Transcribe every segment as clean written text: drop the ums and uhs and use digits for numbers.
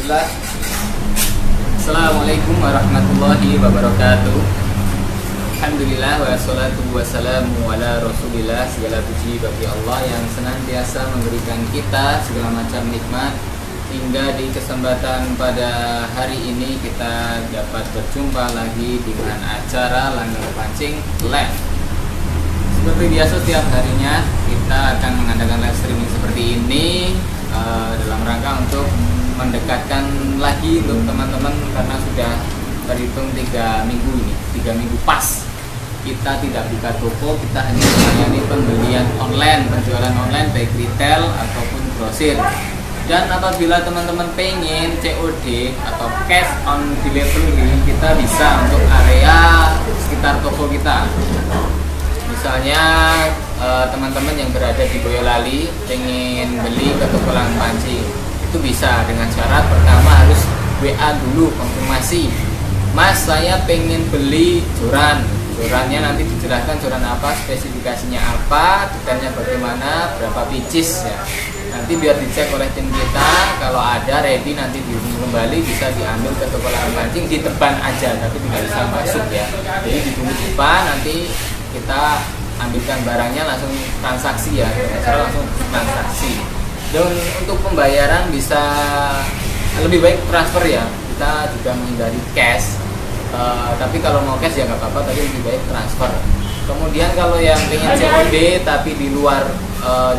Bismillah. Assalamualaikum warahmatullahi wabarakatuh. Alhamdulillah wassalatu wassalamu ala rasulillah. Segala puji bagi Allah yang senantiasa memberikan kita segala macam nikmat, hingga di kesempatan pada hari ini kita dapat berjumpa lagi dengan acara Langgar Pancing Live. Seperti biasa setiap harinya kita akan mengadakan live streaming seperti ini dalam rangka untuk mendekatkan lagi untuk teman-teman, karena sudah terhitung 3 minggu ini, 3 minggu pas kita tidak buka toko, kita hanya melayani pembelian online, penjualan online baik retail ataupun grosir. Dan apabila teman-teman pengen COD atau cash on delivery, kita bisa untuk area sekitar toko kita. Misalnya teman-teman yang berada di Boyolali pengen beli ke toko Langgar Pancing, itu bisa dengan syarat pertama harus WA dulu konfirmasi, Mas saya pengen beli jorannya nanti dijelaskan joran apa, spesifikasinya apa, detailnya bagaimana, berapa pieces ya. Nanti biar dicek oleh tim kita, kalau ada ready nanti dihubungi kembali, bisa diambil ke toko Langgar Pancing di depan aja, tapi tidak bisa masuk ya. Jadi ditunggu di depan, nanti kita ambilkan barangnya langsung transaksi ya, langsung transaksi. Dan untuk pembayaran bisa lebih baik transfer ya, kita juga menghindari cash. Tapi kalau mau cash ya nggak apa-apa, tapi lebih baik transfer. Kemudian kalau yang pengen COD tapi di luar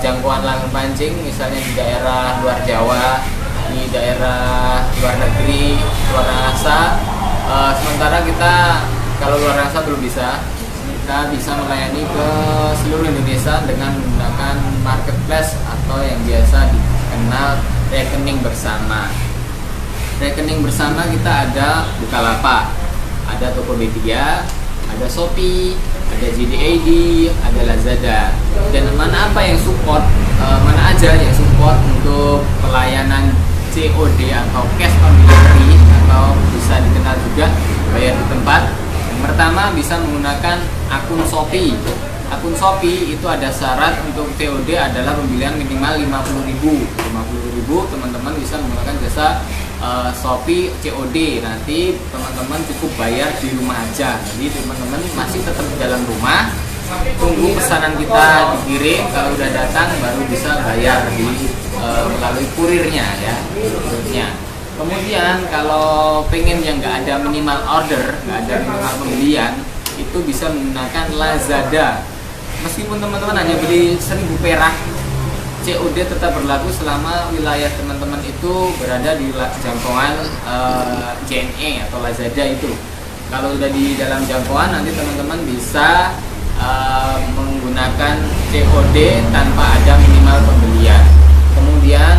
jangkauan Langgar Pancing, misalnya di daerah luar Jawa, di daerah luar negeri, luar Asa, sementara kita kalau luar Asa belum bisa, kita bisa melayani ke seluruh Indonesia dengan menggunakan marketplace atau yang biasa dikenal rekening bersama. Rekening bersama kita ada Bukalapak, ada Tokopedia, ada Shopee, ada JDAD, ada Lazada. Dan mana apa yang support, mana aja yang support untuk pelayanan COD atau cash on delivery, atau bisa dikenal juga bayar di tempat. Yang pertama bisa menggunakan akun Shopee. Akun Shopee itu ada syarat untuk COD adalah pembelian minimal 50.000. Teman-teman bisa menggunakan jasa Shopee COD. Nanti teman-teman cukup bayar di rumah aja. Jadi teman-teman masih tetap di dalam rumah, tunggu pesanan kita dikirim, kalau udah datang baru bisa bayar melalui kurirnya ya, kurirnya. Kemudian kalau pengen yang nggak ada minimal order, nggak ada minimal pembelian, itu bisa menggunakan Lazada. Meskipun teman-teman hanya beli 1.000 perak, COD tetap berlaku selama wilayah teman-teman itu berada di jangkauan JNE atau Lazada itu. Kalau udah di dalam jangkauan, nanti teman-teman bisa menggunakan COD tanpa ada minimal pembelian. Kemudian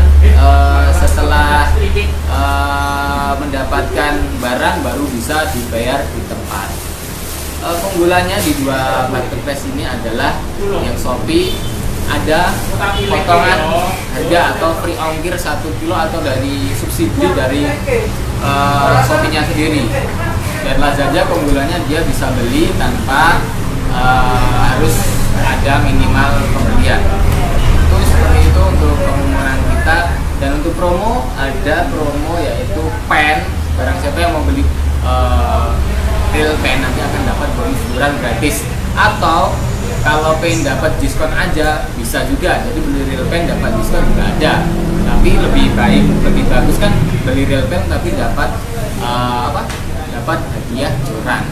setelah mendapatkan barang baru bisa dibayar di tempat. Keunggulannya di dua marketplace ini adalah yang Shopee ada potongan harga atau free ongkir 1 kilo atau dari subsidi dari Shopee-nya sendiri. Dan Lazada keunggulannya dia bisa beli tanpa harus ada minimal pembelian. Itu seperti itu untuk keunggulan kita. Dan untuk promo, ada promo yaitu pen. Barang siapa yang mau beli real pen nanti akan dapat bonus liburan gratis. Atau kalau pengen dapat diskon aja bisa juga. Jadi beli real pen dapat diskon juga ada. Tapi lebih baik, lebih bagus kan beli real pen tapi dapat dapat hadiah joran.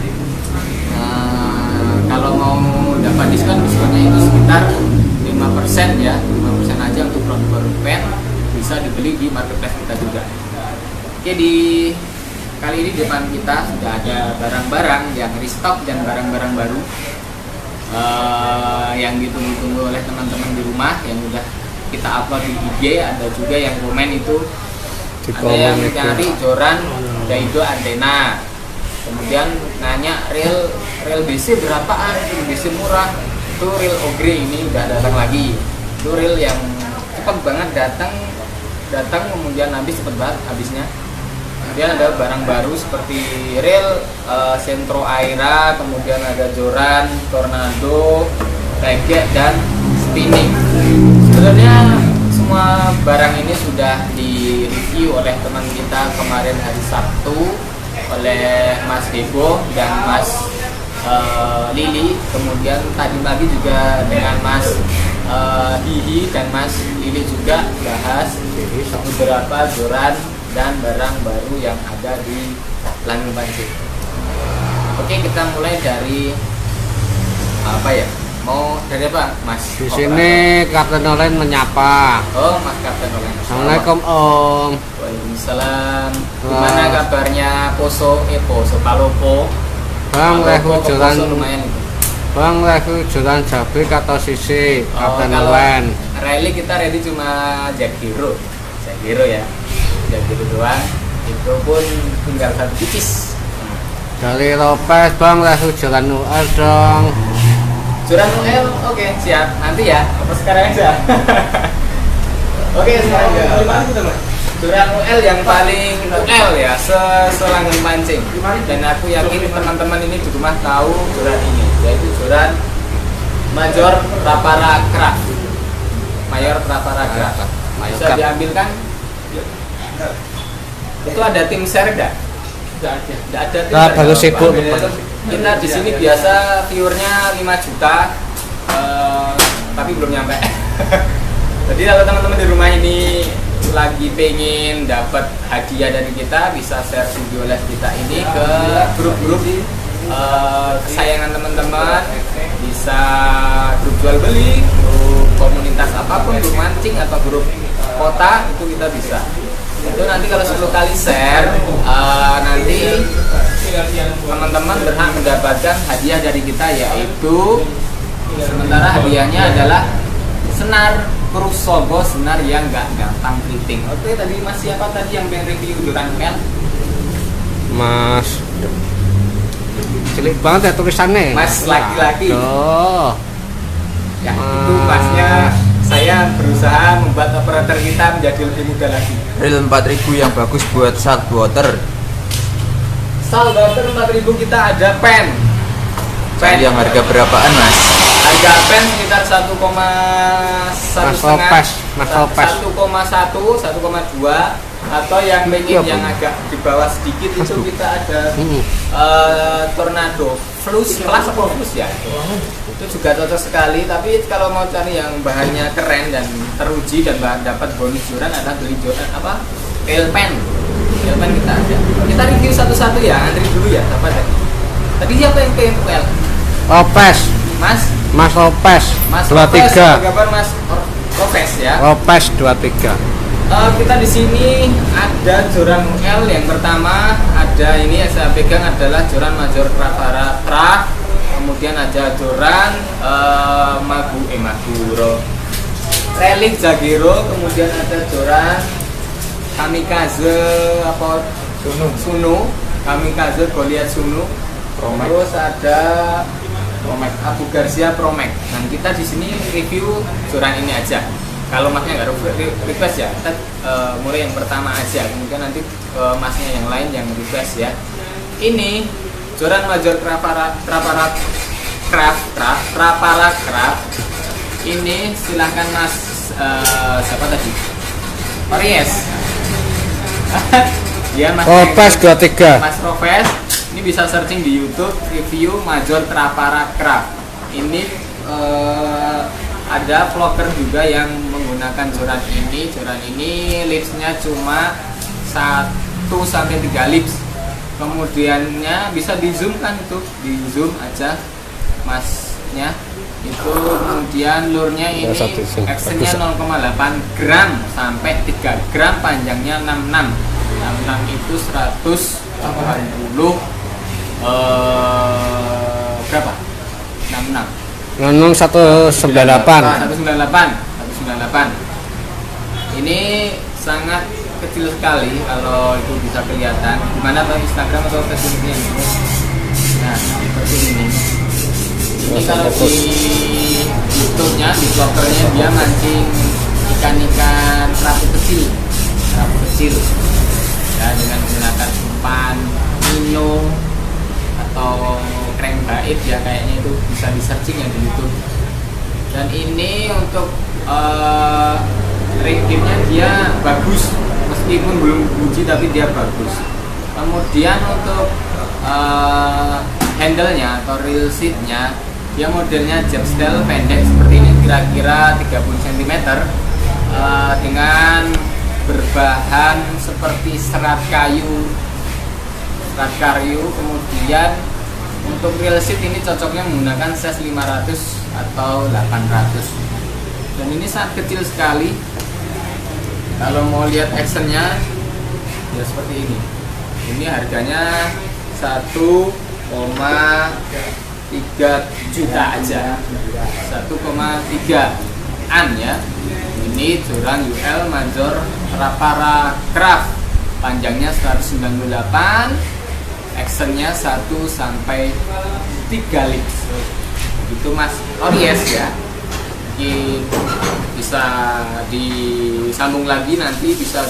Kalau mau dapat diskonnya itu sekitar 5% ya, 5% aja untuk produk-produk pen bisa dibeli di marketplace kita juga. Oke, di kali ini di depan kita sudah ada barang-barang yang restock dan barang-barang baru yang ditunggu-tunggu oleh teman-teman di rumah, yang udah kita upload di IG. Ada juga yang komen itu, ada yang mencari joran Daido antena, kemudian nanya reel BC berapaan, BC murah. Itu reel Ogre ini udah datang lagi. Itu reel yang cepat banget datang kemudian habis, cepet banget habisnya. Kemudian ada barang baru seperti reel Sentro Aira, kemudian ada joran Tornado, reggae dan spinning. Sebenarnya semua semua barang ini sudah direview oleh teman kita kemarin hari Sabtu, oleh Mas Debo dan Mas Lili. Kemudian tadi pagi juga dengan Mas Hihi dan Mas Lili juga bahas beberapa joran dan barang baru yang ada di Langgeng Pancing. Oke, kita mulai dari apa ya? Mau dari apa, Mas? Di sini Kapten Olen menyapa. Oh, Mas Kapten Olen. Assalamualaikum Om. Waalaikumsalam. Gimana kabarnya Poso? Palopo. Bang lehu joran lumayan itu. Bang lehu joran jabrik atau sisi Kapten kalau Olen. rally kita ready cuma Jack Hero ya. Jack Hero doang. Itu pun tinggal satu pieces. Dari Lopez Bang lehu joran UL dong. Joran UL, oke, siap. Nanti ya, apa sekarang aja? Oke, sekarang Joran UL yang paling UL ya, Langgeng Pancing. Dan aku yakin teman-teman ini di rumah tahu joran ini, yaitu joran Major Trapara Craft. Mayor Trapara Craft. Bisa diambilkan? Itu ada tim share enggak? Enggak ada. Nah, baru sibuk. Kita di sini biasa viewernya 5 juta, tapi belum nyampe. Jadi kalau teman-teman di rumah ini lagi pengen dapat hadiah dari kita, bisa share video live kita ini ke grup-grup kesayangan teman-teman, bisa grup jual beli, grup komunitas apapun, grup mancing atau grup kota, itu kita bisa. Itu nanti kalau 10 kali share, nanti teman-teman berhak mendapatkan hadiah dari kita, yaitu sementara hadiahnya adalah senar Kurusogo, senar yang nggak gampang keriting. Oke, tadi Mas siapa tadi yang pengen review joran UL? Mas cilik banget ya tulisannya. Mas laki-laki. Oh. Ya, itu Masnya. Saya berusaha membuat operator kita menjadi lebih mudah lagi. Reel 4000 yang bagus buat saltwater. Saltwater 4000 kita ada pen. Yang harga berapaan, Mas? Harga pen sekitar 1,1 1,2 atau yang pengen yang agak di bawah sedikit itu kita ada Tornado Flus kelas apa Flus ya, itu juga cocok sekali. Tapi kalau mau cari yang bahannya keren dan teruji dan dapat bonus joran adalah beli joran apa pen kita ada. Kita review satu-satu ya, antri dulu ya. Apa tadi siapa yang pengen UL? Lopez Mas Lopez 23. Kabar Mas Lopez ya. Lopez 23. Kita di sini ada joran UL yang pertama, ada ini yang saya pegang adalah joran Major Trapara Craft. Kemudian ada joran Maguro Relik Jagero. Kemudian ada joran Kamikaze apa Sunu Kamikaze Goliath Sunu. Terus ada Abu Garcia Promek. Dan kita di sini review joran ini aja. Kalau Masnya nggak request ya, kita mulai yang pertama aja. Kemudian nanti Masnya yang lain yang request ya. Ini joran Major Trapara Craft. Ini silahkan Mas siapa tadi? Ories. Ya Mas. Lopez 23. Mas Profes. Ini bisa searching di YouTube review Major Trapara Craft. Ini ada vlogger juga yang menggunakan joran ini. Joran ini lipsnya cuma 1-3 lips. Kemudiannya bisa di zoom kan, itu di zoom aja Masnya. Itu kemudian lurnya ini actionnya 0,8 gram sampai 3 gram, panjangnya 66. 66 itu 180 berapa? 66 198. 198. Ini sangat kecil sekali kalau itu bisa kelihatan. Gimana Bang, Instagram atau Facebooknya? Nah, seperti ini. Ini kalau di YouTube-nya, di vloggernya dia mancing ikan-ikan kerapu kecil. Ya, dengan menggunakan umpan Mino atau crankbait ya, kayaknya itu bisa di searching ya di YouTube. Dan ini untuk ringkitnya dia bagus, meskipun belum uji tapi dia bagus. Kemudian untuk handle-nya atau reel seat-nya, dia modelnya jab style pendek seperti ini, kira-kira 30 cm, dengan berbahan seperti serat kayu. Kemudian untuk reel seat ini cocoknya menggunakan size 500 atau 800, dan ini sangat kecil sekali. Kalau mau lihat actionnya ya seperti ini. Ini harganya 1,3 juta aja, 1,3 an ya. Ini Joran UL Major Rapara Craft, panjangnya 198, actionnya 1 sampai 3 lips. Itu Mas Ories ya. Mungkin bisa disambung lagi, nanti bisa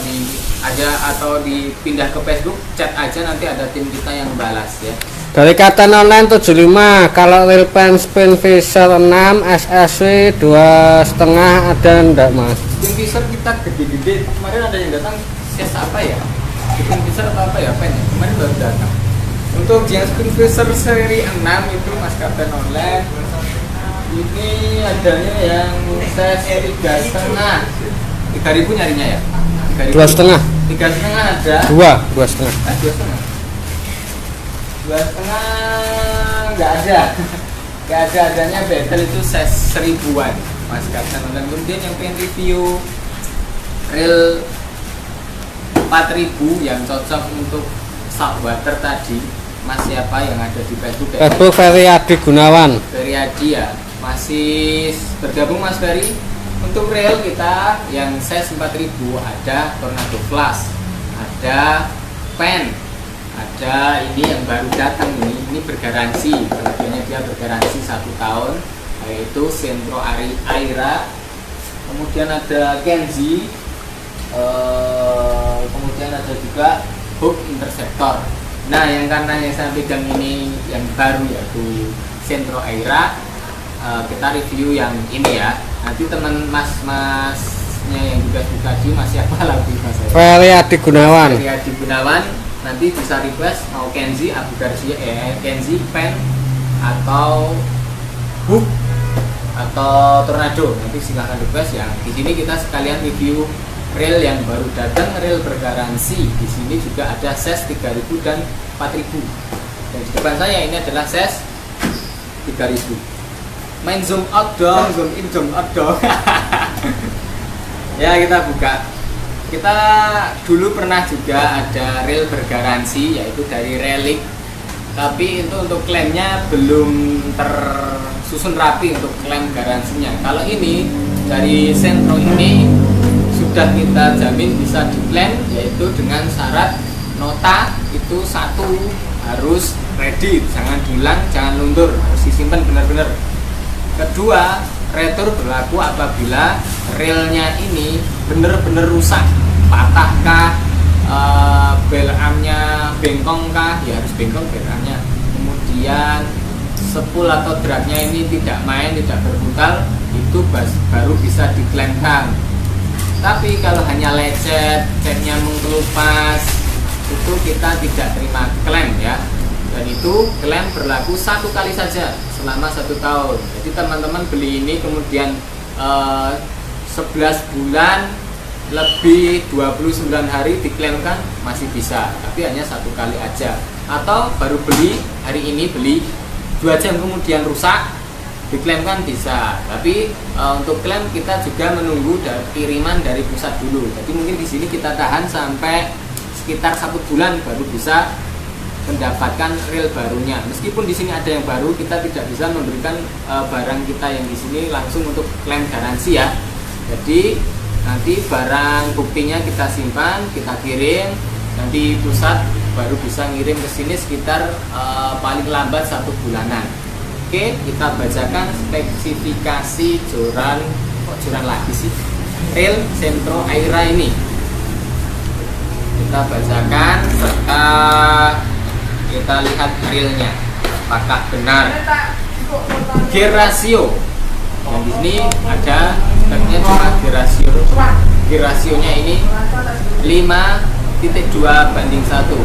aja atau dipindah ke Facebook, chat aja, nanti ada tim kita yang balas ya. Dari Kapten Online 75, kalau real pen spin fisher 6 SSW 2,5 ada enggak Mas? Spin fisher kita gede-gede, kemarin ada yang datang size apa ya? Spin fisher atau apa ya pennya? Kemarin baru datang. Untuk yang spin fisher seri 6 itu Mas Kapten Online, ini adanya yang size 3,5. 3.000 nyarinya ya? 2,5. 3,5 ada. 2,5. 2,5 nggak ada. Nggak ada, adanya battle itu size 1000-an Mas Kapten Online. Kemudian yang pengen review reel 4000 yang cocok untuk saltwater tadi, Mas siapa yang ada di Facebook? Facebook Ferry Adi Gunawan. Ferry Adi ya, masih bergabung Mas Ferry. Untuk reel kita yang size 4000 ada Tornado Plus, ada Pen, ada ini yang baru datang, ini bergaransi, kelebihannya dia bergaransi 1 tahun, yaitu Centro Aira. Kemudian ada Kenzi, kemudian ada juga Hook Interceptor. Nah, yang karena yang saya pegang ini yang baru yaitu Centro Aira, kita review yang ini ya. Nanti teman mas-masnya yang juga suka Mas siapa lagi Mas? Ferry Adi Gunawan. Ferry Adi Gunawan, nanti bisa request mau Kenzi, Abu Garcia, Kenzi, Pen, atau Hook, atau Tornado. Nanti silahkan request ya. Di sini kita sekalian review reel yang baru datang, reel bergaransi. Di sini juga ada size 3000 dan 4000. Dan di depan saya ini adalah size 3000. Main zoom out dong, zoom in, zoom out dong. Ya, kita buka. Kita dulu pernah juga ada reel bergaransi, yaitu dari Relic, tapi itu untuk klaimnya belum tersusun rapi untuk klaim garansinya. Kalau ini dari Centro ini sudah kita jamin bisa diklaim, yaitu dengan syarat nota itu 1 harus ready, jangan diulang, jangan luntur, harus disimpan benar-benar. Kedua, retur berlaku apabila reelnya ini benar-benar rusak, patahkah, bel armnya bengkong ya harus bengkong bel armnya. Kemudian sepul atau dragnya ini tidak main, tidak berputar, itu baru bisa diklaimkan. Tapi kalau hanya lecet, catnya mengelupas, itu kita tidak terima klaim ya. Dan itu klaim berlaku 1 kali saja selama 1 tahun. Jadi teman-teman beli ini kemudian 11 bulan lebih 29 hari diklaimkan masih bisa, tapi hanya 1 kali aja. Atau baru beli hari ini, beli 2 jam kemudian rusak, diklaimkan bisa. Tapi untuk klaim kita juga menunggu kiriman dari pusat dulu. Jadi mungkin di sini kita tahan sampai sekitar 1 bulan baru bisa mendapatkan reel barunya. Meskipun di sini ada yang baru, kita tidak bisa memberikan barang kita yang di sini langsung untuk klaim garansi ya. Jadi nanti barang buktinya kita simpan, kita kirim, nanti pusat baru bisa ngirim ke sini sekitar paling lambat 1 bulanan. Oke, kita bacakan spesifikasi joran, kok joran lagi sih, reel Centro Aira ini. Kita bacakan serta kita lihat reelnya apakah benar. Gear ratio, dan di sini ada speknya cuma gear ratio gear rasionya ini 5.2:1.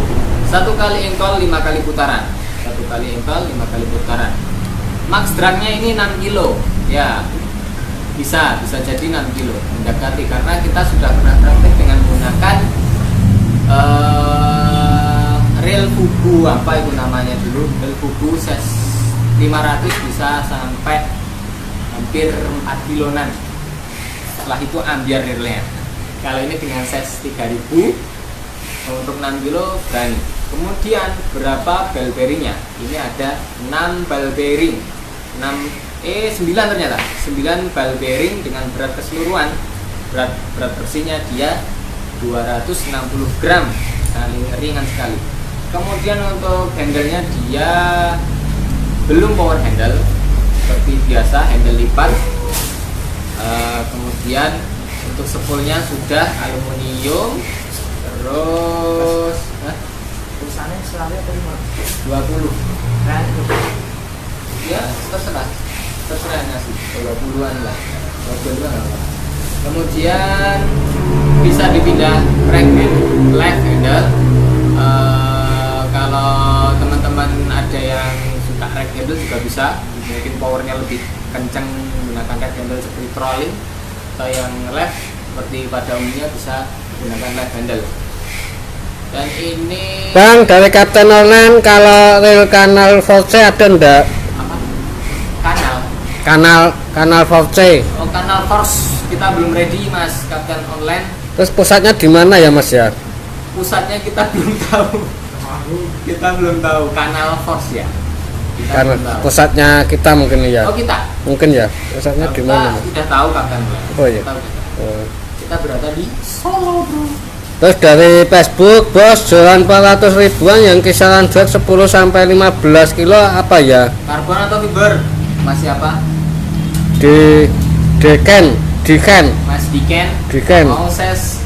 Satu kali engkol 5 kali putaran. Satu kali engkol 5 kali putaran. Max dragnya ini 6 kilo ya, bisa jadi 6 kilo mendekati, karena kita sudah pernah praktek dengan menggunakan rel Fugu, apa itu namanya dulu, rel Fugu ses 500 bisa sampai hampir 4 kilonan. Setelah itu ambiar relnya. Kalau ini dengan ses 3000 untuk 6 kilo berani. Kemudian berapa ball bearingnya? Ini ada 6 ball bearing, 9 ternyata 9 ball bearing dengan berat keseluruhan, berat bersihnya dia 260 gram, ringan sekali. Kemudian untuk handle-nya dia belum power handle, seperti biasa handle lipat. Kemudian untuk spoolnya sudah aluminium, terus tulisannya selalu 20 kan? Ya terserah ngasih 20-an lah, 22 lah. Kemudian bisa dipindah left handle. Kalau teman-teman ada yang suka right handle juga bisa, mungkin powernya lebih kencang menggunakan right handle seperti trolling, atau yang left seperti pada umumnya bisa menggunakan left handle. Dan ini Bang, dari Kapten Online, kalau rel kanal 4C ada ndak? apa? Kanal 4C. Oh, kanal force kita belum ready Mas Kapten Online. Terus pusatnya di mana ya Mas ya? Pusatnya kita belum tahu. Kita belum tahu kanal force ya. Kita Karena belum tahu. pusatnya kita mungkin ya. Oh kita. Mungkin ya. Pusatnya di mana? Kita udah tahu Kapten Online. Oh iya. Kita udah tahu. Oh. Kita berada di Solo, Bro. Terus dari Facebook, Bos, jualan 400 ribuan yang kisaran drag 10 sampai 15 kilo apa ya? Karbon atau fiber? Mas siapa? Diken. Mas Diken. Mau ses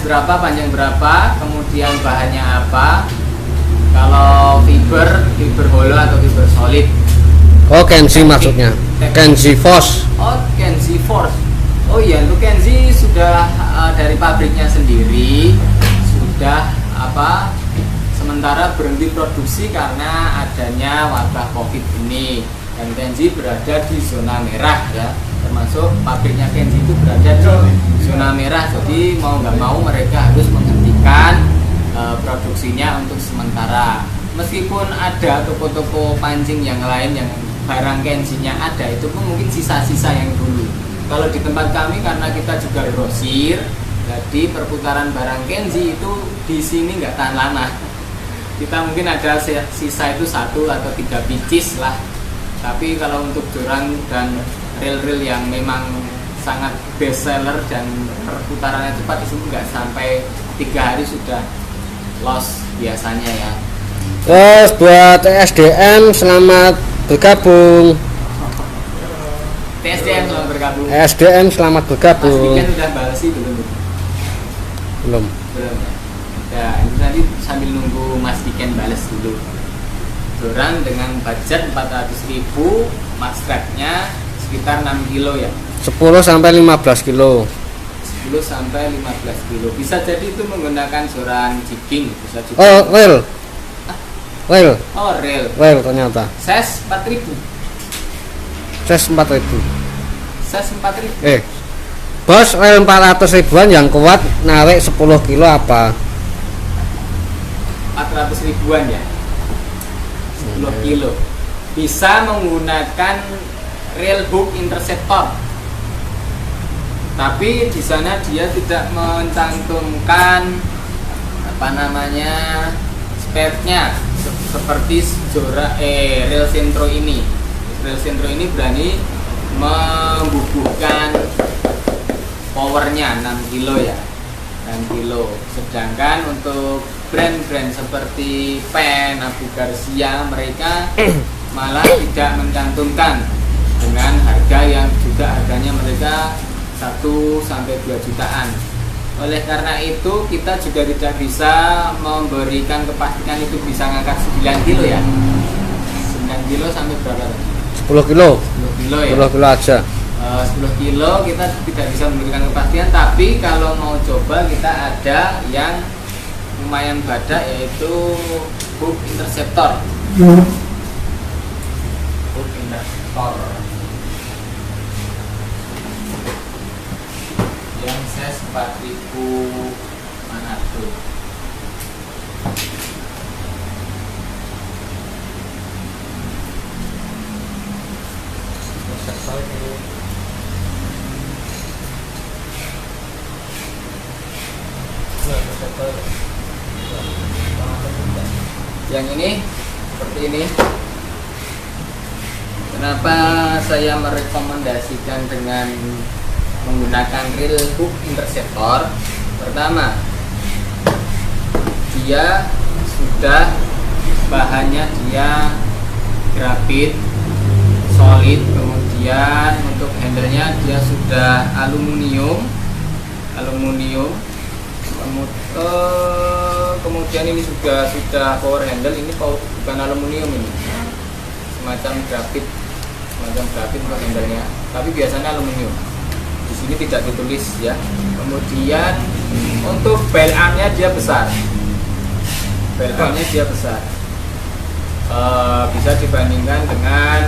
berapa, panjang berapa, kemudian bahannya apa? Kalau fiber hollow atau fiber solid? Oh, Kenzi maksudnya. Kenzi Force. Oh, Kenzi Force. Oh iya, untuk Kenzi sudah dari pabriknya sendiri sudah sementara berhenti produksi karena adanya wabah Covid ini, dan Kenzi berada di zona merah ya, termasuk pabriknya Kenzi itu berada di zona merah, jadi mau nggak mau mereka harus menghentikan produksinya untuk sementara. Meskipun ada toko-toko pancing yang lain yang barang Kenzinya ada, itu pun mungkin sisa-sisa yang dulu. Kalau di tempat kami, karena kita juga grosir, jadi perputaran barang Kenzi itu di sini nggak tahan lama. Kita mungkin ada sisa itu 1 atau 3 pieces lah. Tapi kalau untuk jurang dan reel-reel yang memang sangat best seller dan perputarannya cepat, di sini nggak sampai 3 hari sudah loss biasanya ya. Terus buat SDM selamat bergabung. TSDM selamat bergabung. SDM selamat Mas bergabung. Diken udah balas sih belum? Belum. Belum ya. Ini nanti sambil nunggu Mas Diken balas dulu. Jurang dengan budget 400.000, max tracknya sekitar 6 kilo ya. 10 sampai 15 kilo. 10 sampai 15 kilo. Bisa jadi itu menggunakan joran jigging, bisa juga. Oh, rel. Oh, rel. Rel ternyata. Ses 4.000. Ses 4.000. Ses 4.000. Bos, rel 400 ribuan yang kuat narik 10 kilo apa? 400 ribuan ya. 10 kilo. Bisa menggunakan rel hook interceptor. Tapi di sana dia tidak mencantumkan spare-nya seperti rel sentro ini. Rel sentro ini berani membubuhkan powernya 6 kilo ya, 6 kilo. Sedangkan untuk brand-brand seperti Pen, Abu Garcia, mereka malah tidak mencantumkan dengan harga yang juga harganya mereka 1 sampai 2 jutaan. Oleh karena itu kita juga tidak bisa memberikan kepastian itu bisa ngangkat 9 kilo ya. 9 kilo sampai berapa tadi? 10 kilo. 10 kilo ya. 10 kilo aja. 10 kilo kita tidak bisa memberikan kepastian, tapi kalau mau coba kita ada yang lumayan badak, yaitu hook interceptor. Hook interceptor yang size 4000 Manado. Yang ini seperti ini. Kenapa saya merekomendasikan dengan menggunakan reel hook interceptor? Pertama, dia sudah bahannya dia grafit solid, kemudian untuk handlenya dia sudah aluminium, kemudian ini sudah power handle. Ini bukan aluminium, ini semacam grafit untuk handlenya, tapi biasanya aluminium. Di sini tidak ditulis ya. Kemudian untuk bel armnya dia besar, bisa dibandingkan dengan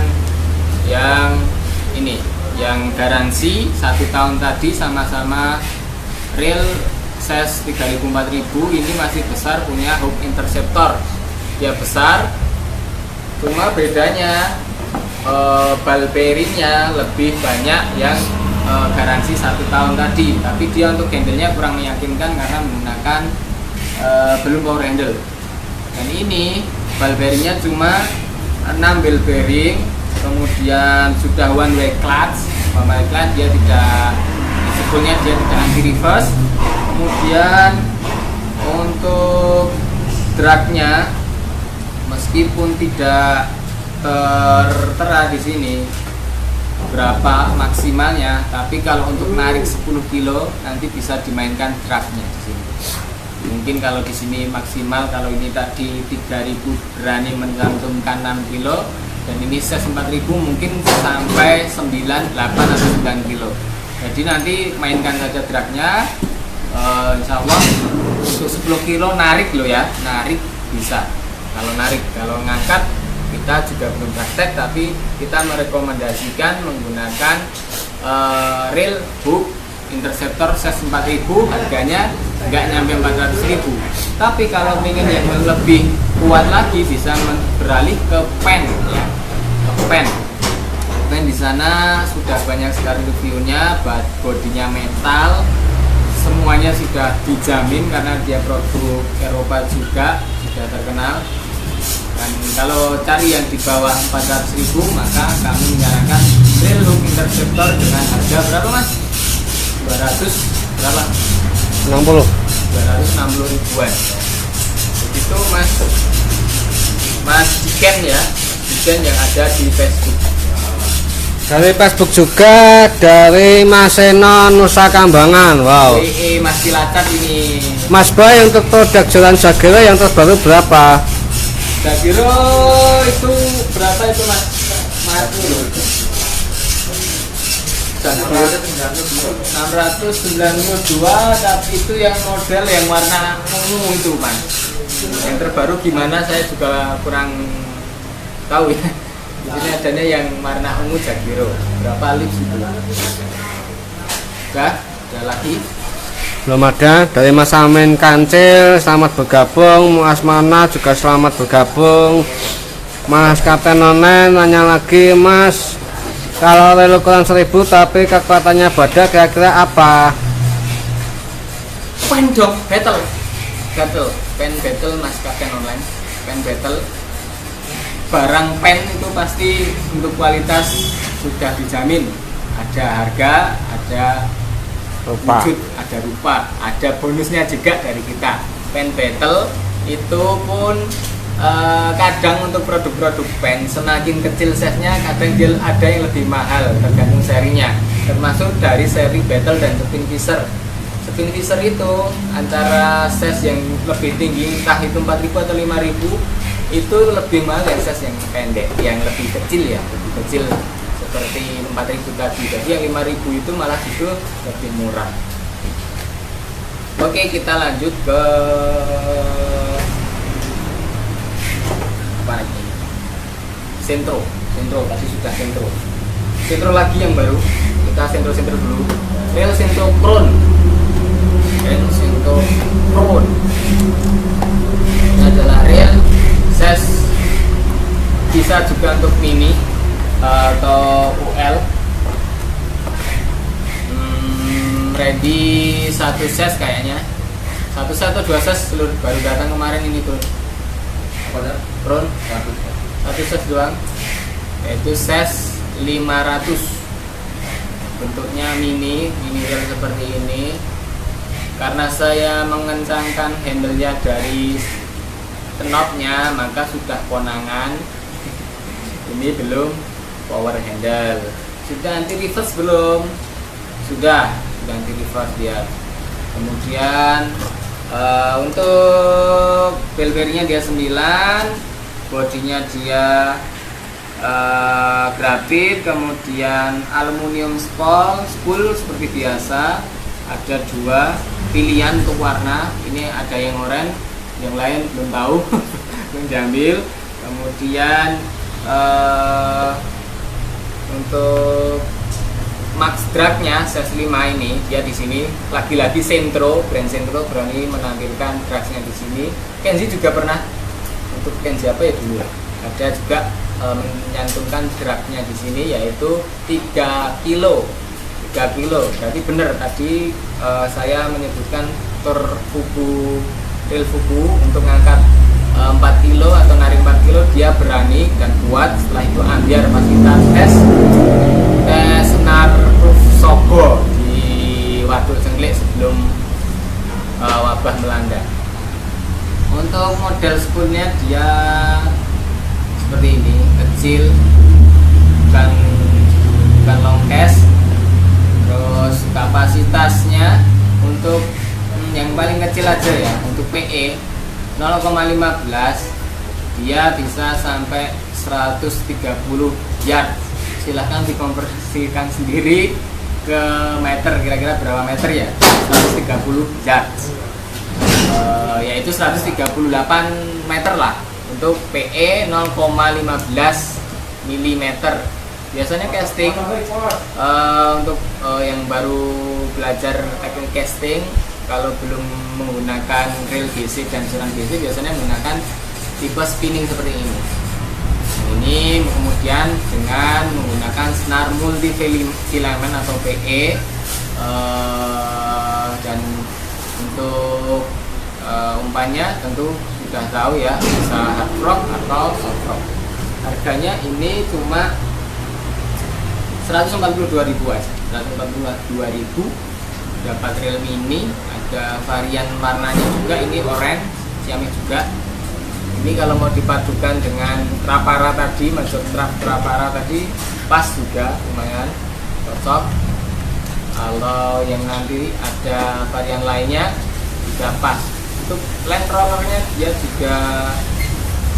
yang ini, yang garansi 1 tahun tadi, sama-sama reel size 3000-4000. Ini masih besar, punya hook interceptor, dia besar, cuma bedanya bal bearingnya lebih banyak yang garansi 1 tahun tadi, tapi dia untuk handlenya kurang meyakinkan karena menggunakan belum power handle. Dan ini bal bearingnya cuma 6 ball bearing, kemudian sudah one way clutch, dia tidak, sebetulnya dia tidak anti reverse. Kemudian untuk dragnya meskipun tidak tertera di sini berapa maksimalnya, tapi kalau untuk narik 10 kilo nanti bisa dimainkan dragnya di sini. Mungkin kalau di sini maksimal, kalau ini tadi 3000 berani mencantumkan 6 kilo, dan ini size 4000 mungkin sampai 9, 8 atau 9 kilo. Jadi nanti mainkan saja dragnya. Insya Allah untuk 10 kilo narik loh ya, narik bisa. Kalau ngangkat kita juga belum praktek, tapi kita merekomendasikan menggunakan reel hook interceptor size 4000, harganya nggak nyampe 400.000. Tapi kalau ingin yang lebih kuat lagi bisa beralih ke pen ya, pen di sana sudah banyak sekali reviewnya, bodinya metal, semuanya sudah dijamin karena dia produk Eropa juga, sudah terkenal. Dan kalau cari yang di bawah 400.000, maka kami menyarankan reel hook interceptor dengan harga berapa mas? 200 berapa? 260 ribuan. Begitu mas Diken ya, Diken yang ada di Facebook. Dari Facebook juga, dari Mas Eno Nusa Kambangan. Wow. Mas Cilacap ini. Mas Boy, untuk produk jalan Jagero yang terbaru berapa? Jagero itu berapa itu mas? Jagero 692, tapi itu yang model yang warna ungu itu mas. Yang terbaru gimana saya juga kurang tahu ya. Di sini adanya yang warna ungu Jagero. Berapa lips itu? Ada lagi? Belum ada. Dari Mas Amin Kancil, selamat bergabung. Mas Mana juga selamat bergabung. Mas Kapten Online nanya lagi, Mas, kalau reel ukuran 1000 tapi kekuatannya badak kira-kira apa? Pen dong, battle, pen battle Mas Kapten Online, pen battle. Barang pen itu pasti untuk kualitas sudah dijamin, ada harga, ada Rupa. wujud, ada rupa, ada bonusnya juga dari kita. Pen battle itu pun kadang untuk produk-produk pen semakin kecil size-nya, kadang dia ada yang lebih mahal tergantung serinya, termasuk dari seri battle dan spin fisher. Spin fisher itu antara size yang lebih tinggi, entah itu 4000 atau 5000, itu lebih mahal dari size yang pendek, yang lebih kecil ya, lebih kecil seperti 4.000 tadi. Jadi yang 5.000 itu malah justru lebih murah. Oke, kita lanjut ke apa lagi? Sentro tadi sudah Sentro lagi yang baru. Kita sentro dulu. Real Sentro Crown. Ini adalah real size, bisa juga untuk mini atau UL. Ready satu size kayaknya, satu set atau dua size seluruh baru datang kemarin ini tuh. Crown satu size doang, yaitu size 500. Bentuknya mini real seperti ini. Karena saya mengencangkan handle-nya dari knobnya, maka sudah konangan. Ini belum power handle. Sudah anti reverse belum? Sudah anti reverse dia. Kemudian untuk bell bearingnya dia 9, bodinya dia grafit, kemudian aluminium spool seperti biasa. Ada 2 pilihan untuk warna, ini ada yang oranye, yang lain belum tahu, belum diambil. Kemudian untuk max dragnya size 5 ini, dia di sini lagi-lagi brand Sentro berani menampilkan dragnya di sini. Kenzi juga pernah, untuk Kenzi apa ya dulu, ada juga menyantumkan dragnya di sini, yaitu 3 kilo. Berarti benar tadi saya menyebutkan reel Fuku untuk ngangkat 4 kilo atau narik 4 kilo, dia berani dan kuat. Setelah itu ambiar pas kita tes senar roof Sogo di Waduk Cengklik sebelum wabah melanda. Untuk model spoolnya dia seperti ini, kecil, bukan long cast. Terus kapasitasnya untuk yang paling kecil aja ya, untuk PE 0,15, dia bisa sampai 130 yard. Silahkan dikonversikan sendiri ke meter, kira-kira berapa meter ya, 130 yard, yaitu 138 meter lah untuk PE 0,15 mm. Biasanya casting untuk yang baru belajar teknik casting, kalau belum menggunakan reel GC dan selang GC, biasanya menggunakan tipe spinning seperti ini. Ini kemudian dengan menggunakan senar multi filament atau PE, dan untuk umpannya tentu sudah tahu ya, bisa hard rock atau soft rock. Harganya ini cuma 142.000 aja, 142.000 dapat reel mini. Ada varian warnanya juga, ini oranye Xiaomi juga. Ini kalau mau dipadukan dengan trapara tadi, masuk trapara tadi, pas juga, lumayan cocok. Kalau yang nanti ada varian lainnya juga pas. Untuk land rollernya dia juga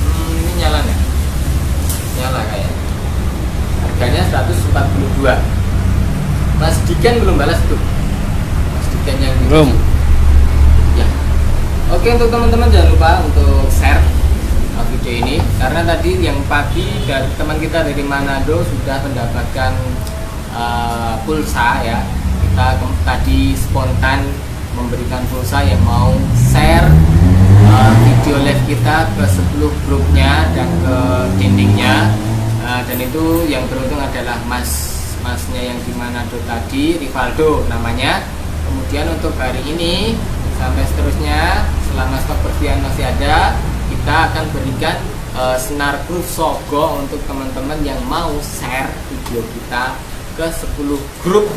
ini nyala nggak? Nyala kayaknya. Harganya 142. Mas Diken belum balas tuh. Mas Diken yang belum. Ya. Oke, untuk teman-teman jangan lupa untuk share video ini, karena tadi yang pagi dari teman kita dari Manado sudah mendapatkan pulsa ya. Kita tadi spontan memberikan pulsa yang mau share video live kita ke 10 grupnya dan ke dindingnya. Dan itu yang beruntung adalah masnya yang di Manado tadi, Rivaldo namanya. Kemudian untuk hari ini sampai seterusnya, selama stok berlian masih ada, kita akan berikan senar proof Sogo untuk teman-teman yang mau share video kita ke 10 grup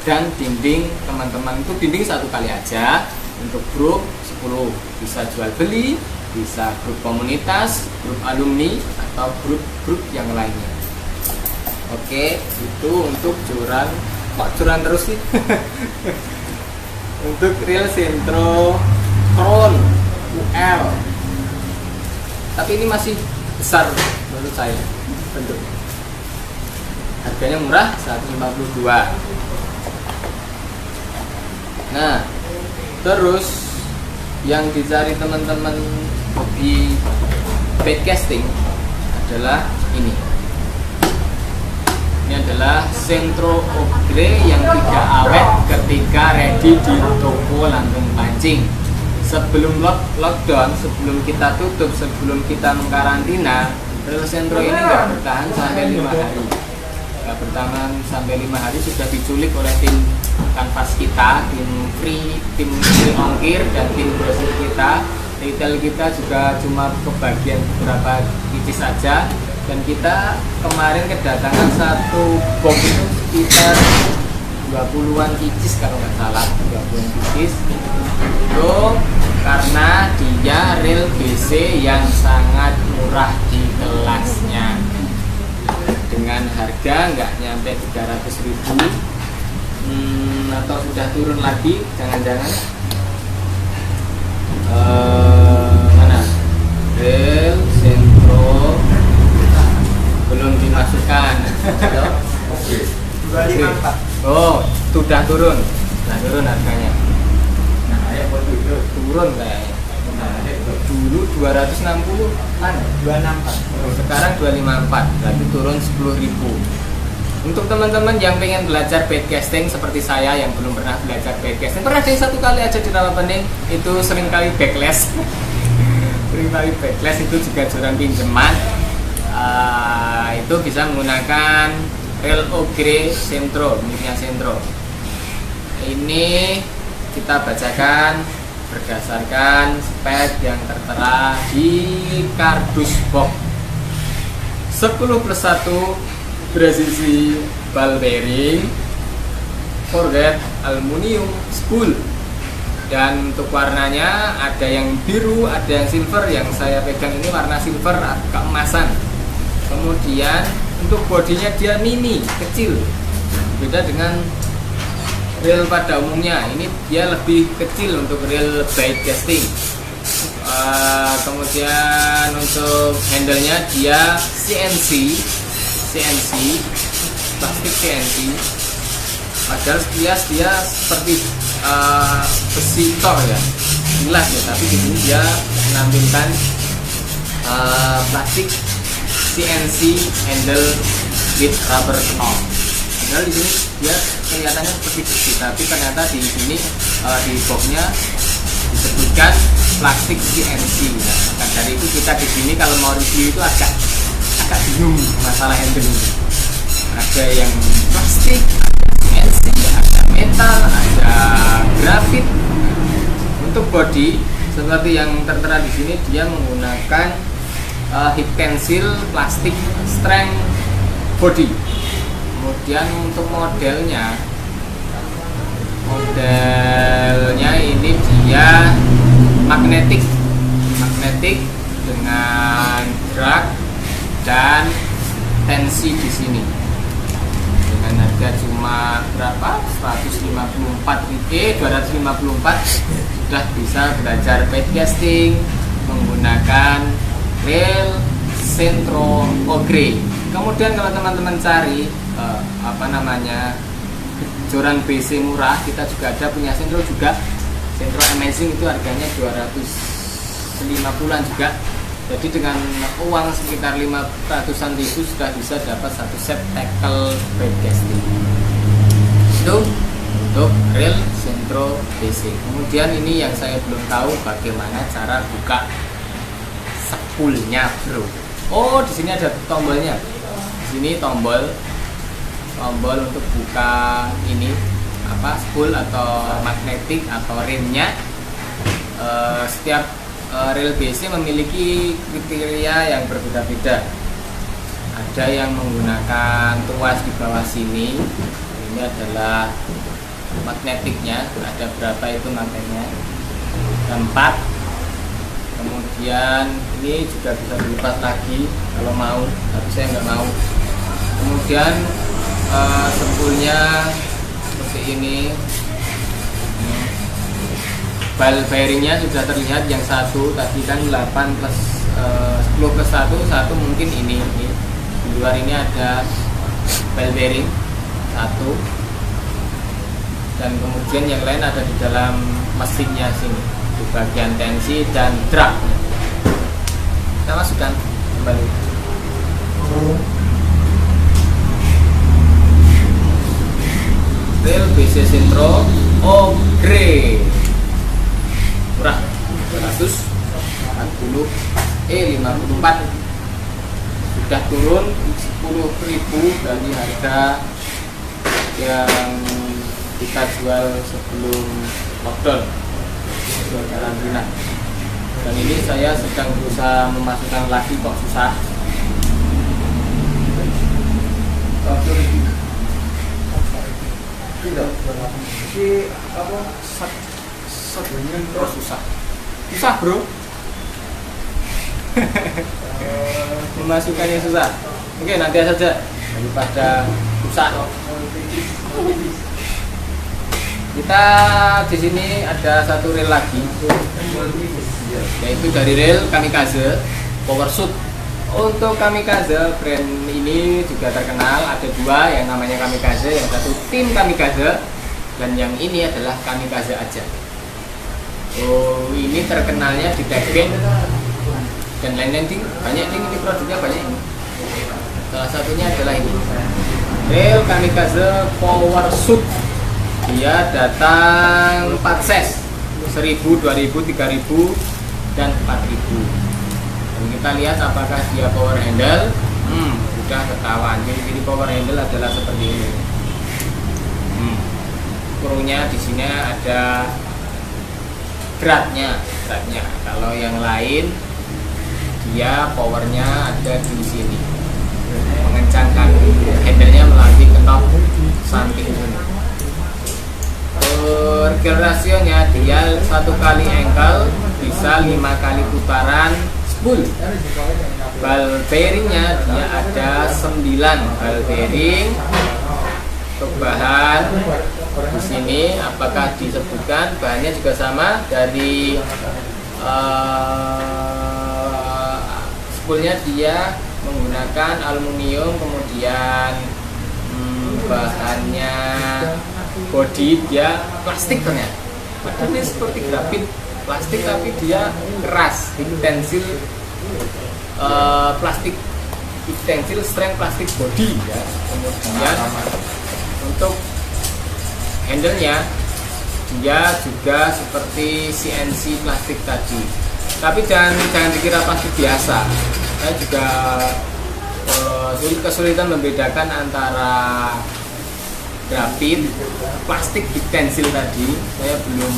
dan dinding teman-teman. Untuk dinding 1 kali aja, untuk grup 10, bisa jual beli, bisa grup komunitas, grup alumni, atau grup-grup yang lainnya. Oke, itu untuk curan. Kok curan terus sih? Untuk reel Sentro Crown UL, tapi ini masih besar menurut saya bentuknya. harganya murah, 152. Nah, terus yang dicari teman-teman hobi podcasting adalah ini. Ini adalah Sentro Ogre yang tidak awet ketika ready di toko Lampung Pancing. Sebelum lockdown, sebelum kita tutup, sebelum kita mengkarantina, rel Sentro ini nggak bertahan sampai 5 hari. Nggak bertahan sampai 5 hari sudah diculik oleh tim kanvas kita, tim free ongkir, dan tim brosur kita. Retail kita juga cuma kebagian beberapa pieces saja. Dan kita kemarin kedatangan satu box itu sekitar 20-an pieces kalau nggak salah, 20-an pieces. Itu karena dia rel BC yang sangat murah di kelasnya, dengan harga nggak nyampe 300.000. Atau sudah turun lagi, jangan-jangan mana rel Sentro belum dimasukkan. 254. Oh, sudah turun. Nah, turun harganya. Turun kayaknya. Dulu 260-an, 264. sekarang 254. Berarti turun 10.000. Untuk teman-teman yang pengen belajar podcasting seperti saya yang belum pernah belajar podcasting, pernah ada satu kali aja di Rawa Pening, itu seringkali backlash. Seringkali backlash itu juga joran pinjaman. Itu bisa menggunakan rel Ogre Sentro, miliknya Sentro. Ini kita bacakan berdasarkan spek yang tertera di kardus box. 10+1 presisi ball bearing, forget aluminium spool. Dan untuk warnanya ada yang biru, ada yang silver. Yang saya pegang ini warna silver keemasan. Kemudian untuk bodinya dia mini, kecil, beda dengan reel pada umumnya. Ini dia lebih kecil untuk reel broadcasting. Kemudian untuk handle-nya dia CNC, plastik CNC. Padahal dia seperti besi tor ya, jelas ya. Tapi di sini dia menampilkan plastik CNC handle with rubber knob. Padahal di sini dia kelihatannya seperti besi, tapi ternyata di sini di boxnya disebutkan plastik CNC. Nah, maka dari itu kita di sini kalau mau review itu agak bingung masalah handle ini. Ada yang plastik, ada CNC, ada metal, ada grafit. Untuk body seperti yang tertera di sini, dia menggunakan hip tensile plastik strength body. Kemudian untuk modelnya ini dia magnetik dengan drag dan tensi di sini. Dengan harga cuma berapa? 254 sudah bisa belajar podcasting menggunakan rel Sentro Ogre. Kemudian kalau teman-teman cari joran BC murah, kita juga ada punya Sentro juga. Sentro Amazing itu harganya 250-an juga. Jadi dengan uang sekitar 500-an ribu sudah bisa dapat satu set tackle broadcasting. Itu untuk rel Sentro BC. Kemudian ini yang saya belum tahu bagaimana cara buka spoolnya, bro. Oh, di sini ada tombolnya. Di sini tombol untuk buka ini spool atau magnetik atau remnya. Setiap rel BC memiliki kriteria yang berbeda-beda. Ada yang menggunakan tuas di bawah sini. Ini adalah magnetiknya. Ada berapa itu magnetnya? 4. Kemudian ini juga bisa dilepas lagi kalau mau, tapi saya nggak mau. Kemudian spoolnya seperti ini. Ball bearingnya sudah terlihat, yang satu tadi kan 10+1 mungkin ini. Di luar ini ada ball bearing satu, dan kemudian yang lain ada di dalam mesinnya sini di bagian tensi dan drag. Kita masukkan kembali. Rel BC Sintro Ogre murah 240 E54, sudah turun 10.000 dari harga yang kita jual sebelum lockdown, sebelum karantina. Dan ini saya sedang berusaha memasukkan lagi kok susah. Ini apa? Susah bro. Memasukkannya susah. Oke, nanti saja daripada susah. Kita di sini ada satu rel lagi, yaitu dari rel Kamikaze Power Suit. Untuk Kamikaze brand ini juga terkenal, ada dua yang namanya Kamikaze, yang satu tim Kamikaze dan yang ini adalah Kamikaze aja. Oh, ini terkenalnya di Tekben dan lain-lain, banyak ini produknya banyak ini. Salah satunya adalah ini rel Kamikaze Power Suit. Dia datang 4 size 1000, 2000, 3000 dan 4000. Dan kita lihat apakah dia power handle. Sudah ketahuan. Jadi power handle adalah seperti ini. Krunya di sini ada gradnya. Kalau yang lain dia powernya ada di sini, mengencangkan handlenya melalui knob samping sini. Gear rasionya dia 1 kali engkel bisa 5 kali putaran spool. Ball bearingnya dia ada 9 ball bearing. Untuk bahan di sini apakah disebutkan bahannya juga sama dari spoolnya dia menggunakan aluminium, kemudian bahannya body dia plastik ternyata. Padahal ini seperti grafit plastik tapi dia keras, intensil plastik, intensil strength plastik body ya. Kemudian untuk handlenya dia juga seperti CNC plastik tadi. Tapi jangan dikira plastik biasa. Saya juga kesulitan membedakan antara grafit, plastik utensil tadi. Saya belum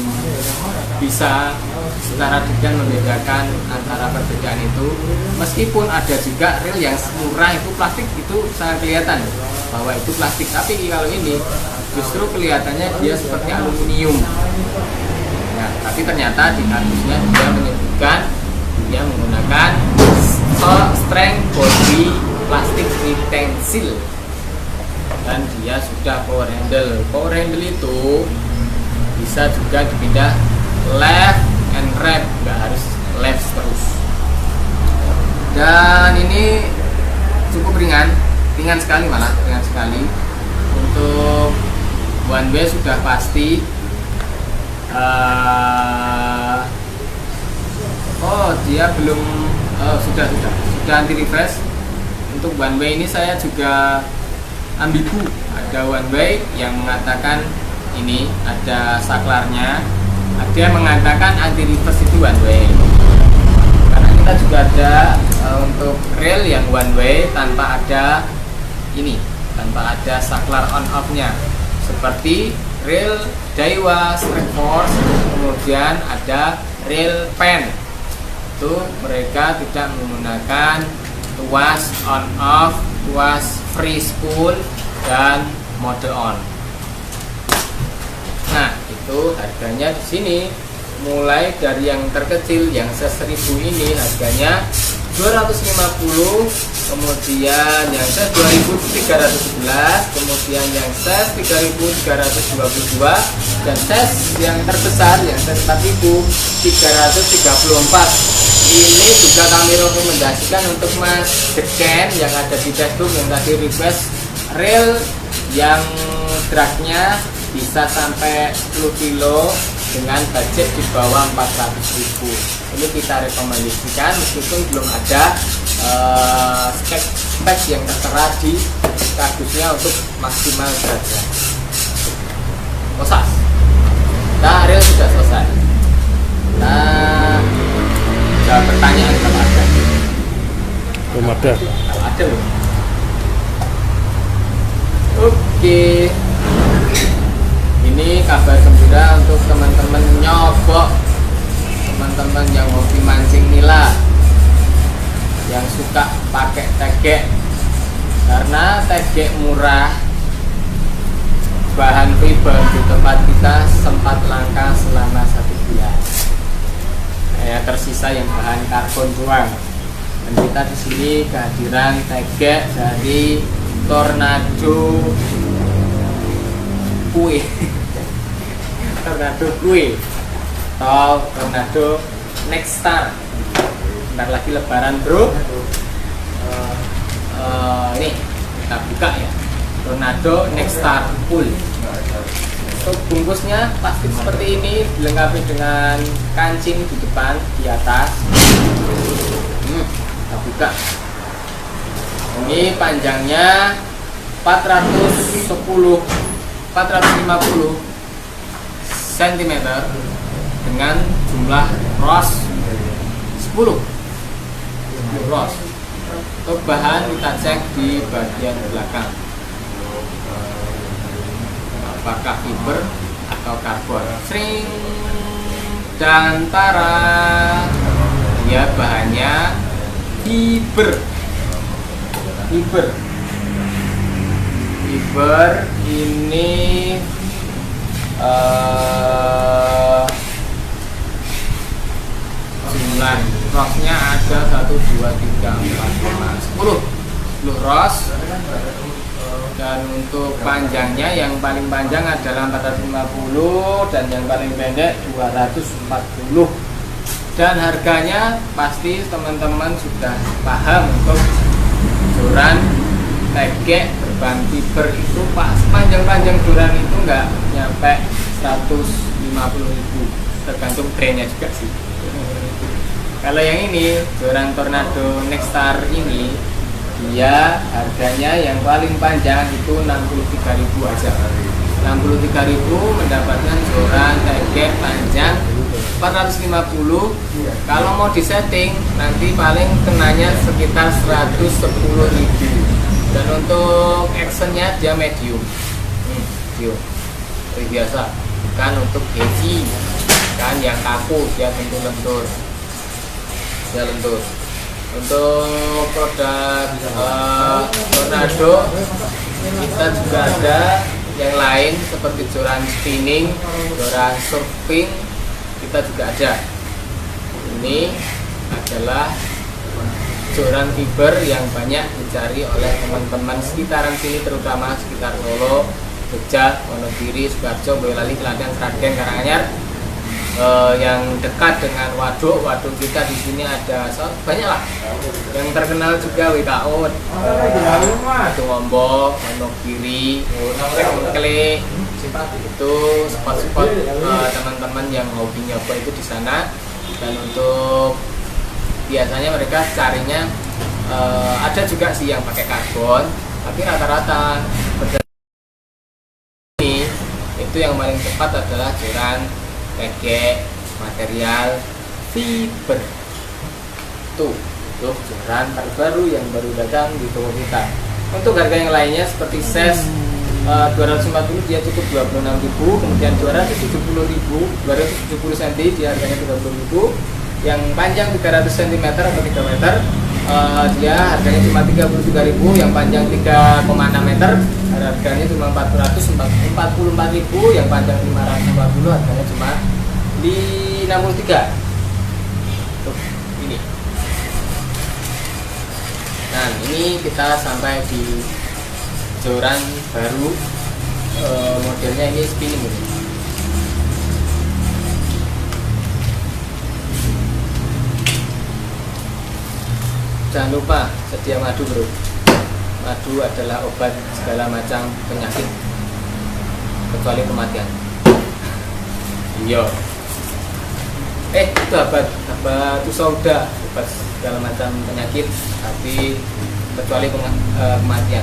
bisa secara detail membedakan antara perbedaan itu. Meskipun ada juga rel yang murah itu plastik, itu sangat kelihatan bahwa itu plastik. Tapi kalau ini justru kelihatannya dia seperti aluminium. Nah, tapi ternyata di kardusnya dia menyebutkan dia menggunakan strength body plastik utensil. Dan dia sudah power handle. Power handle itu bisa juga dipindah left and right, nggak harus left terus. Dan ini cukup ringan sekali, malah ringan sekali. Untuk one way sudah pasti. Dia belum sudah anti reverse. Untuk one way ini saya juga ambigu. Ada one way yang mengatakan ini ada saklarnya, ada yang mengatakan anti reverse itu one way. Karena kita juga ada untuk rail yang one way tanpa ada ini, tanpa ada saklar on off nya, seperti rail Daiwa Strike Force. Kemudian ada rail pen, itu mereka tidak menggunakan tuas on off, tuas free spool dan mode on. Nah, itu harganya di sini mulai dari yang terkecil yang 1000 ini harganya 250, kemudian yang ses 2311, kemudian yang ses 3322, dan ses yang terbesar yang ses 4334. Ini juga kami rekomendasikan untuk Mas Deken yang ada di Facebook yang tadi request reel yang dragnya bisa sampai 10 kilo dengan budget di bawah 400.000. Ini kita rekomendasikan meskipun belum ada spek yang tertera di kardusnya untuk maksimal dragnya. Kosas. Nah, reel sudah selesai. Nah, jawab pertanyaan kalau ada. Belum ada. Kalau ada loh. Oke. Ini kabar gembira untuk teman-teman nyobok, teman-teman yang hobi mancing nila, yang suka pakai tegek. Karena tegek murah, bahan fiber di tempat kita sempat langka selama 1 bulan. Tersisa yang bahan karbon doang. Dan kita di sini kehadiran tegek dari Tornado Kue. Tornado Kue atau Tornado Nexstar. Bentar lagi lebaran, bro. Ini kita buka ya, Tornado Nexstar Full. Untuk bungkusnya plastik seperti ini, dilengkapi dengan kancing di depan, di atas. Kita buka. Ini panjangnya 450 cm dengan jumlah ros 10 ros. Untuk bahan kita cek di bagian belakang, apakah fiber atau karbon. Sring dan tara, ya bahannya fiber ini jumlah rosnya ada 1, 2, 3, 4, 5, 10 ros. Dan untuk panjangnya yang paling panjang adalah 450 dan yang paling pendek 240. Dan harganya pasti teman-teman sudah paham. Untuk joran tegek berbahan fiber itu panjang-panjang joran itu nggak nyampe 150.000, tergantung brandnya juga sih. Kalau yang ini joran Tornado Nexstar ini, dia harganya yang paling panjang itu 63.000 aja. 63.000 mendapatkan joran tegek panjang 450. Kalau mau disetting nanti paling kenanya sekitar 110.000. Dan untuk actionnya dia medium, biasa, bukan untuk heavy, kan yang kaku, dia lentur. Untuk produk Tornado kita juga ada yang lain seperti joran spinning, joran surfing, kita juga ada. Ini adalah joran fiber yang banyak dicari oleh teman-teman sekitaran sini, terutama sekitar Solo, Jogja, Wonogiri, Sukoharjo, Boyolali, Klaten, Sragen, Karanganyar. Yang dekat dengan waduk kita di sini ada banyak lah. Yang terkenal juga WKO, Wonogiri, Wonogiri, Mengklik. Itu spot-spot teman-teman yang hobi nyoba itu di sana. Dan untuk biasanya mereka carinya ada juga sih yang pakai karbon, tapi rata-rata ini itu yang paling tepat adalah joran tegek material fiber. Tuh joran terbaru yang baru datang di toko kita. Untuk harga yang lainnya seperti ses 250 dia cukup 26.000, kemudian 270 cm dia harganya 30.000. Yang panjang 300 cm atau 3 meter dia harganya cuma 33.000. Yang panjang 3,6 meter harganya cuma 444.000. Yang panjang 540 harganya cuma di 63. Tuh, ini. Nah, ini kita sampai di joran baru, modelnya ini spinning ini. Jangan lupa sedia madu, bro. madu adalah obat segala macam penyakit kecuali kematian. Iya. Itu obat sauda, obat segala macam penyakit, tapi kecuali kematian.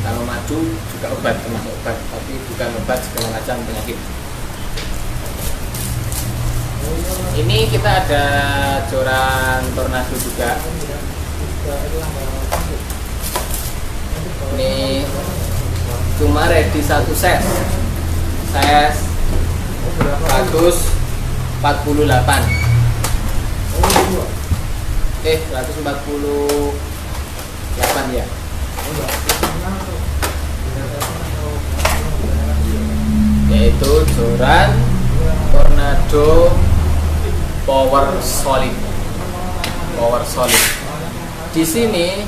Kalau madu juga obat, termasuk obat, tapi bukan obat segala macam penyakit. Ini kita ada joran tornado juga. Ini cuma ready satu set 148 148 ya. Yaitu joran tornado power solid. Di sini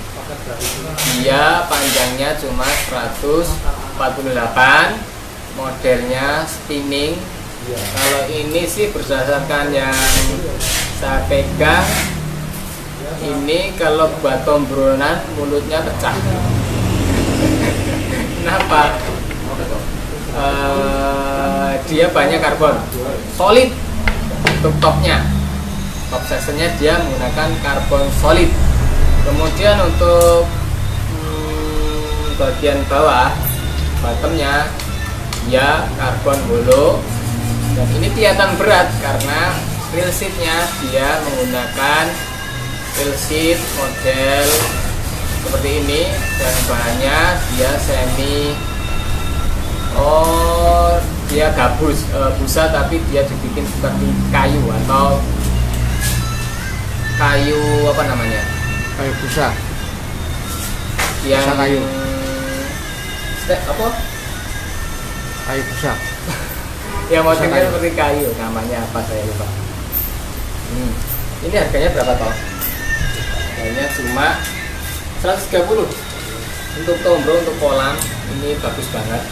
dia panjangnya cuma 148, modelnya spinning. Kalau ini sih berdasarkan yang saya pegang, ini kalau buat tombronan mulutnya pecah. Kenapa? Dia banyak karbon solid untuk topnya. Top sectionnya dia menggunakan karbon solid. Kemudian untuk bagian bawah, bottomnya dia karbon hollow. Dan ini kelihatan berat karena reel sheetnya dia menggunakan reel sheet model seperti ini, dan bahannya dia dia gabus busa, tapi dia dibikin seperti kayu atau kayu apa namanya? Kayu busa. Yang Busa kayu. Apa? Kayu busa. Ya modelnya kayu. seperti kayu, namanya apa saya lupa. Ini harganya berapa toh? Harganya cuma 130 untuk tombro, untuk kolam. Ini bagus banget.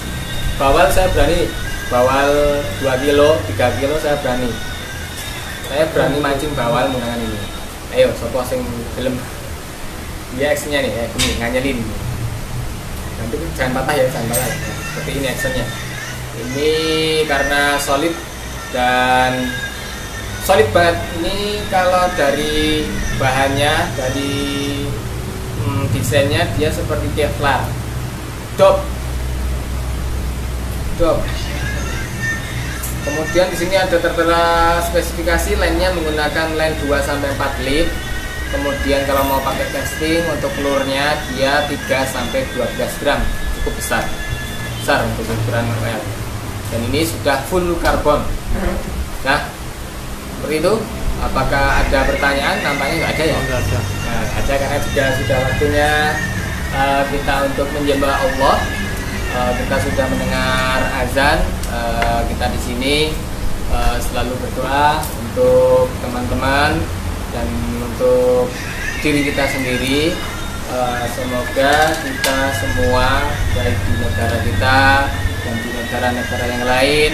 Bawal saya berani, bawal 2 kilo, 3 kilo saya berani. Saya berani mancing bawal menggunakan ini. Ayo, sopo sing film. Dia actionnya nih, ini nganyelin. Nanti jangan patah ya, jangan patah. Seperti ini actionnya. Ini karena solid dan solid banget. Ini kalau dari bahannya, dari desainnya dia seperti Kevlar. Dop. Kemudian di sini ada tertera spesifikasi lainnya menggunakan line 2 sampai 4 lip. Kemudian kalau mau pakai casting untuk lure-nya dia 3 sampai 12 gram, cukup besar untuk ukuran reel. Dan ini sudah full karbon. Nah, seperti itu. Apakah ada pertanyaan? Nampaknya nggak ada ya? Enggak ada. Nah, ada karena sudah waktunya kita untuk menyembah Allah. Kita sudah mendengar azan. Kita di sini selalu berdoa untuk teman-teman dan untuk diri kita sendiri. Semoga kita semua, baik di negara kita dan di negara-negara yang lain,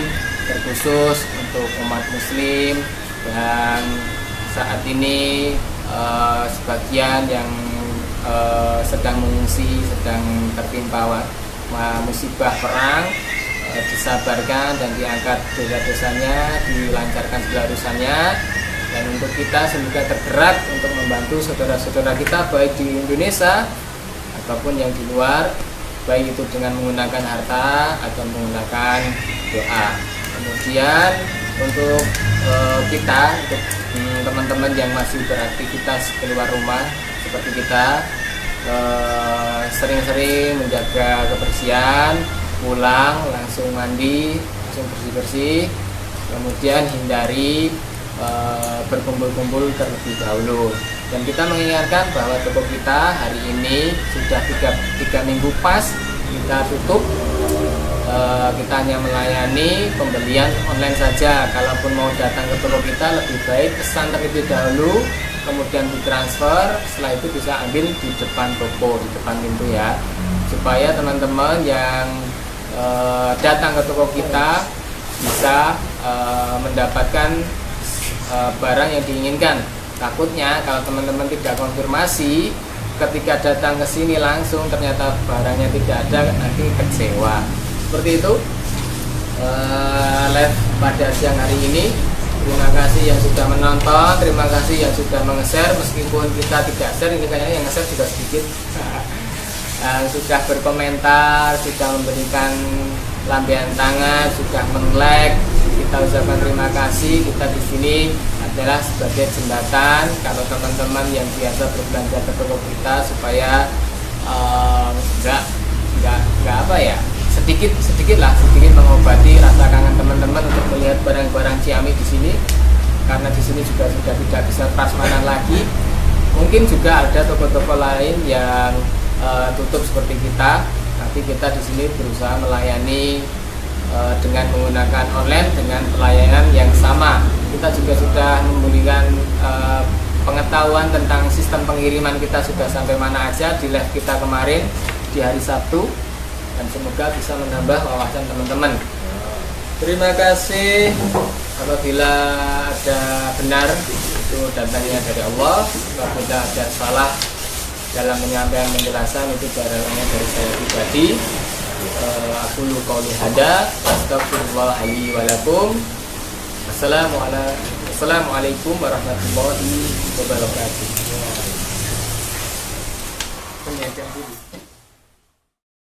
terkhusus untuk umat muslim, dan saat ini sebagian yang sedang mengungsi, sedang tertimpa musibah perang, disabarkan dan diangkat dosa-dosanya, dilancarkan segala urusannya. Dan untuk kita semoga tergerak untuk membantu saudara-saudara kita baik di Indonesia ataupun yang di luar, baik itu dengan menggunakan harta atau menggunakan doa. Kemudian untuk kita, untuk teman-teman yang masih beraktivitas keluar rumah seperti kita, sering-sering menjaga kebersihan, pulang langsung mandi, langsung bersih-bersih, kemudian hindari berkumpul-kumpul terlebih dahulu. Dan kita mengingatkan bahwa toko kita hari ini sudah 3 minggu pas kita tutup. Kita hanya melayani pembelian online saja. Kalaupun mau datang ke toko kita, lebih baik pesan terlebih dahulu, kemudian ditransfer, setelah itu bisa ambil di depan toko, di depan pintu ya, supaya teman-teman yang datang ke toko kita bisa mendapatkan barang yang diinginkan. Takutnya kalau teman-teman tidak konfirmasi, ketika datang ke sini langsung ternyata barangnya tidak ada, nanti kecewa. Seperti itu live pada siang hari ini. Terima kasih yang sudah menonton, terima kasih yang sudah meng-share, meskipun kita tidak share, ini kayaknya yang nge-share juga sedikit. Sudah berkomentar, sudah memberikan lambaian tangan, sudah men-like, kita ucapkan terima kasih. Kita di sini adalah sebagai jembatan kalau teman-teman yang biasa berbelanja ke toko kita supaya nggak apa ya, sedikit mengobati rasa kangen teman-teman untuk melihat barang-barang Ciamik di sini, karena di sini juga sudah tidak bisa prasmanan lagi. Mungkin juga ada toko-toko lain yang tutup seperti kita, tapi kita di sini berusaha melayani dengan menggunakan online dengan pelayanan yang sama. Kita juga sudah memberikan pengetahuan tentang sistem pengiriman kita sudah sampai mana aja di live kita kemarin di hari Sabtu, dan semoga bisa menambah wawasan teman-teman. Terima kasih. Apabila ada benar itu datangnya dari Allah, apabila ada salah dalam menyampaikan penjelasan itu caranya dari saya pribadi. Aku qouli hada, astagfirullah li wa lakum. Assalamualaikum warahmatullahi wabarakatuh.